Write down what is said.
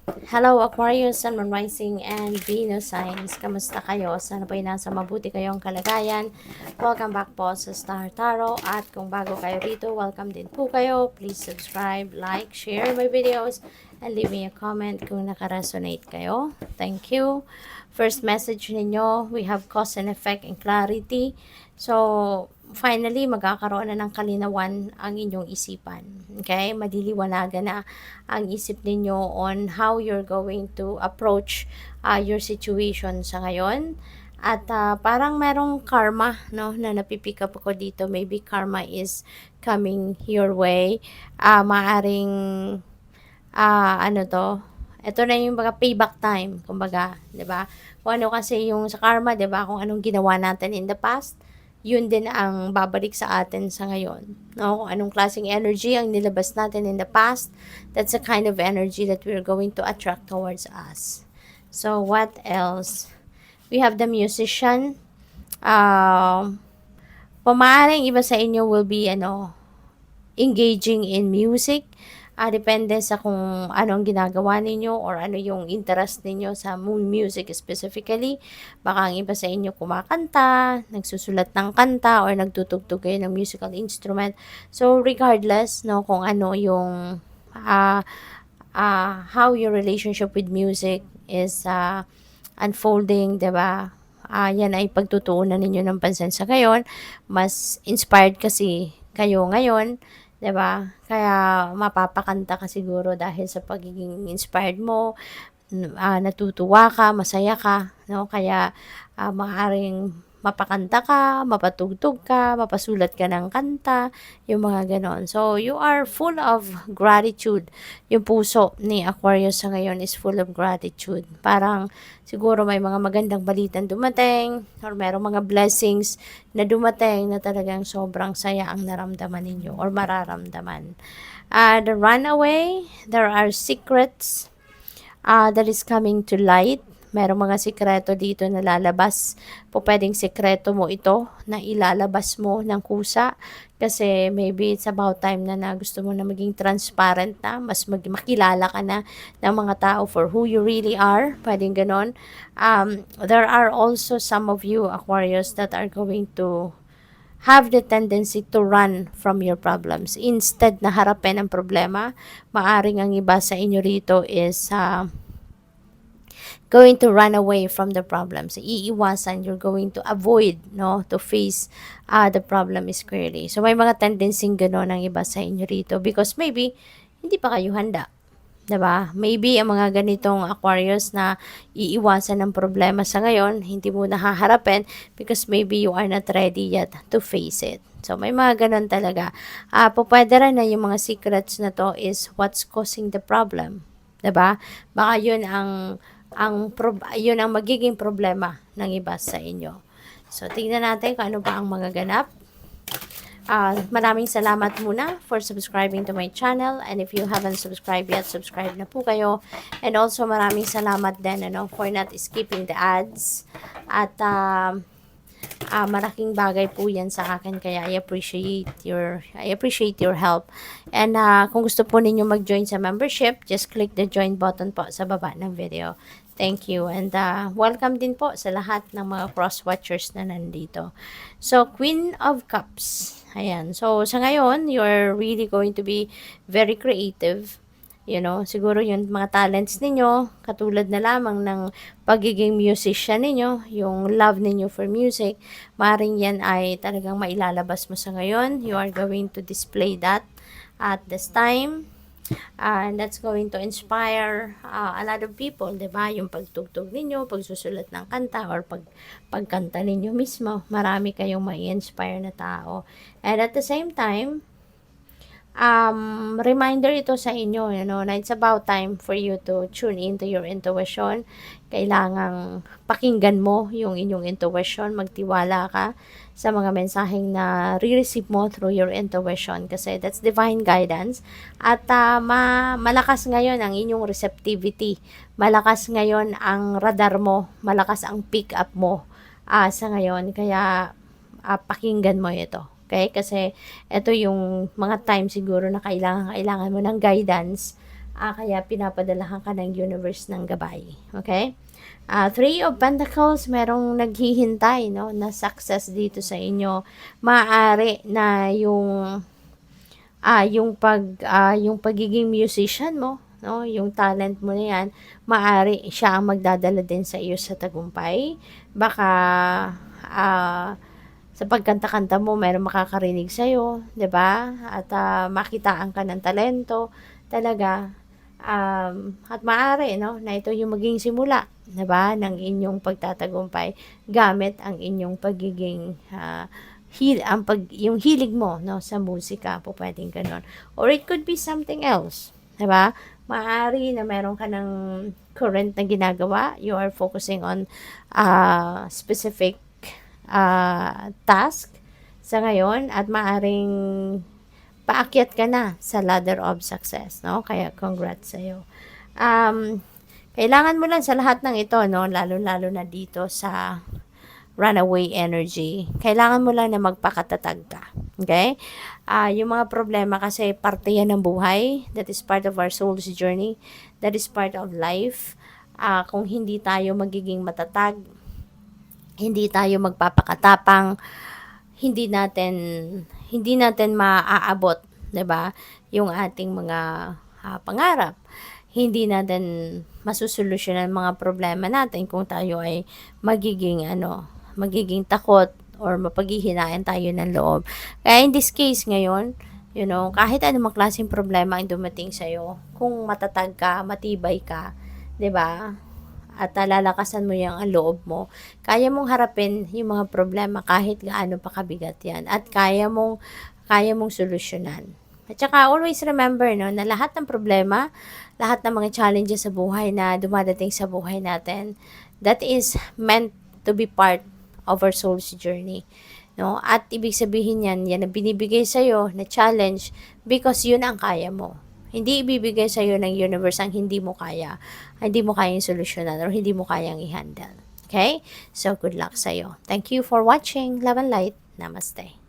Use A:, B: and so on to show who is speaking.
A: Hello Aquarius, Sun, Moon Rising, and Venus signs. Kamusta kayo? Sana po ay nasa mabuti kayong kalagayan. Welcome back po sa Star Tarot. At kung bago kayo rito, welcome din po kayo. Please subscribe, like, share my videos, and leave me a comment kung nakaresonate kayo. Thank you. First message ninyo, we have cause and effect and clarity. So, finally, magkakaroon na ng kalinawan ang inyong isipan. Okay? Madiliwanagan na ang isip ninyo on how you're going to approach your situation sa ngayon. At parang merong karma, no, na napipick up ako dito. Maybe karma is coming your way. Maaring, ano to, ito na yung mga payback time, kumbaga, 'di ba? Kung ano kasi yung sa karma, 'di ba? Kung anong ginawa natin in the past, yun din ang babalik sa atin sa ngayon. No? Kung anong klaseng energy ang nilabas natin in the past, that's the kind of energy that we're going to attract towards us. So, what else? We have the musician. Pamaaring iba sa inyo will be, engaging in music. Depende sa kung ano ang ginagawa ninyo or ano yung interest ninyo sa music specifically. Baka ang iba sa inyo kumakanta, nagsusulat ng kanta, or nagtutugtog kayo ng musical instrument. So, regardless, no, kung ano yung how your relationship with music is unfolding, 'di ba? Yan ay pagtutuunan ninyo ng pansin sa ngayon. Mas inspired kasi kayo ngayon, 'di ba? Kaya mapapakanta ka siguro dahil sa pagiging inspired mo, natutuwa ka, masaya ka, no? Kaya maaaring mapakanta ka, mapatugtog ka, mapasulat ka ng kanta, yung mga ganon. So, you are full of gratitude. Yung puso ni Aquarius sa ngayon is full of gratitude. Parang siguro may mga magandang balitan dumating or merong mga blessings na dumating na talagang sobrang saya ang naramdaman ninyo or mararamdaman. The runaway, there are secrets that is coming to light. Merong mga sikreto dito na lalabas. Po pwedeng sikreto mo ito na ilalabas mo ng kusa. Kasi maybe it's about time na gusto mo na maging transparent na. Mas makilala ka na ng mga tao for who you really are. Pwedeng ganon. There are also some of you, Aquarius, that are going to have the tendency to run from your problems. Instead na harapin ang problema, maaring ang iba sa inyo rito is going to run away from the problems. Iiwasan, you're going to avoid, no, to face the problem is clearly. So, may mga tendency gano'n ang iba sa inyo rito because maybe hindi pa kayo handa. 'Di ba? Maybe ang mga ganitong Aquarius na iiwasan ng problema sa ngayon, hindi mo nahaharapin because maybe you are not ready yet to face it. So, may mga ganun talaga. Pwede rin na yung mga secrets na to is what's causing the problem. 'Di ba? Baka yun ang magiging problema ng iba sa inyo. So, tingnan natin kung ano ba ang mga ganap. Maraming salamat muna for subscribing to my channel, and if you haven't subscribed yet, subscribe na po kayo. And also maraming salamat din for not skipping the ads. At malaking bagay po yan sa akin, kaya I appreciate your help. And kung gusto po ninyo mag-join sa membership, just click the join button po sa baba ng video. Thank you. And welcome din po sa lahat ng mga cross-watchers na nandito. So, Queen of Cups. Ayan. So, sa ngayon, you're really going to be very creative. Siguro yung mga talents ninyo, katulad na lamang ng pagiging musician ninyo, yung love ninyo for music, maring yan ay talagang mailalabas mo sa ngayon. You are going to display that at this time. And that's going to inspire a lot of people, 'di ba? Yung pagtugtog ninyo, pagsusulat ng kanta, or pagkanta ninyo mismo, marami kayong mai-inspire na tao. And at the same time, reminder ito sa inyo, na it's about time for you to tune into your intuition. Kailangang pakinggan mo yung inyong intuition, magtiwala ka sa mga mensaheng na re-receive mo through your intuition kasi that's divine guidance. At malakas ngayon ang inyong receptivity, malakas ngayon ang radar mo, malakas ang pick up mo sa ngayon, kaya pakinggan mo ito. Okay? Kasi ito yung mga time siguro na kailangan mo ng guidance Kaya pinapadalahan ka ng universe ng gabay. Okay? Three of Pentacles, merong naghihintay, no, na success dito sa inyo. Maaari na yung pagiging musician mo, no, yung talent mo na yan, maaari siya ang magdadala din sa iyo sa tagumpay. Baka sa pagkanta-kanta mo, meron makakarinig sa iyo, 'di ba? At makitaan ka ng talento talaga. At maaari, no, na ito yung maging simula, 'di ba, ng inyong pagtatagumpay gamit ang inyong pagiging yung hilig mo, no, sa musika, po pwedeng ganun. Or it could be something else, 'di ba? Maaari na meron ka ng current na ginagawa, you are focusing on specific task sa ngayon at maaring paakyat ka na sa ladder of success, no? Kaya congrats sa'yo. Kailangan mo lang sa lahat ng ito, no, lalo-lalo na dito sa runaway energy, kailangan mo lang na magpakatatag ka. Okay? Yung mga problema kasi parte yan ng buhay. That is part of our soul's journey. That is part of life. Kung hindi tayo magiging matatag, hindi tayo magpapakatapang, hindi natin maaabot, 'di ba? Yung ating mga pangarap. Hindi natin masusolusyonan mga problema natin kung tayo ay magiging takot or mapaghihinaan tayo ng loob. Kaya in this case ngayon, kahit anumang klaseng problema ang dumating sa'yo, kung matatag ka, matibay ka, 'di ba? At lalakasan mo yung ang loob mo, kaya mong harapin yung mga problema kahit gaano pa kabigat yan. At kaya mong solusyonan. At saka always remember, no, na lahat ng problema, lahat ng mga challenges sa buhay na dumadating sa buhay natin, that is meant to be part of our soul's journey. No? At ibig sabihin yan na binibigay sa'yo na challenge because yun ang kaya mo. Hindi ibibigay sa'yo ng universe ang hindi mo kayang solusyonan or hindi mo kayang i-handle. Okay? So, good luck sa'yo. Thank you for watching. Love and light. Namaste.